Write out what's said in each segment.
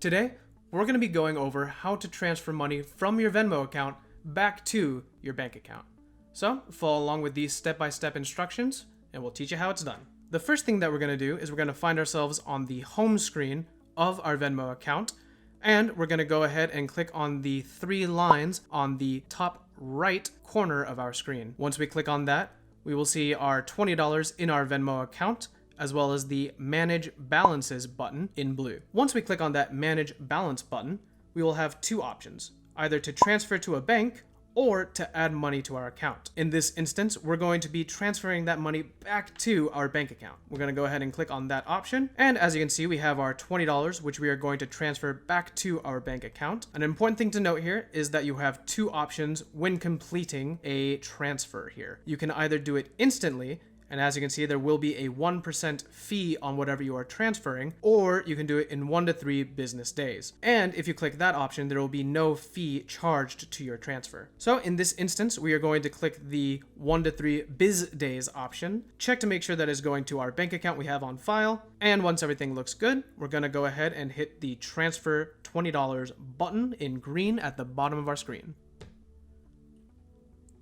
Today, we're going to be going over how to transfer money from your Venmo account back to your bank account. So, follow along with these step-by-step instructions, and we'll teach you how it's done. The first thing that we're going to do is we're going to find ourselves on the home screen of our Venmo account, and we're going to go ahead and click on the three lines on the top right corner of our screen. Once we click on that, we will see our $20 in our Venmo account, as well as the Manage Balances button in blue. Once we click on that Manage Balance button, we will have two options, either to transfer to a bank or to add money to our account. In this instance, we're going to be transferring that money back to our bank account. We're going to go ahead and click on that option. And as you can see, we have our $20, which we are going to transfer back to our bank account. An important thing to note here is that you have two options when completing a transfer here. You can either do it instantly, and as you can see, there will be a 1% fee on whatever you are transferring, or you can do it in 1 to 3 business days. And if you click that option, there will be no fee charged to your transfer. So in this instance, we are going to click the 1 to 3 biz days option, check to make sure that is going to our bank account we have on file. And once everything looks good, we're going to go ahead and hit the transfer $20 button in green at the bottom of our screen.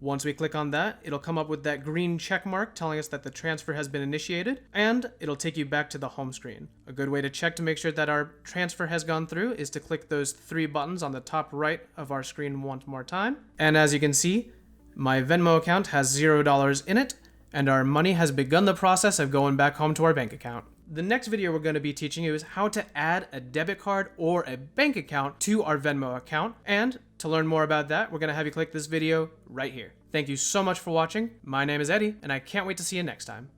Once we click on that, it'll come up with that green check mark telling us that the transfer has been initiated, and it'll take you back to the home screen. A good way to check to make sure that our transfer has gone through is to click those three buttons on the top right of our screen one more time. And as you can see, my Venmo account has $0 in it, and our money has begun the process of going back home to our bank account. The next video we're going to be teaching you is how to add a debit card or a bank account to our Venmo account. And to learn more about that, we're going to have you click this video right here. Thank you so much for watching. My name is Eddie, and I can't wait to see you next time.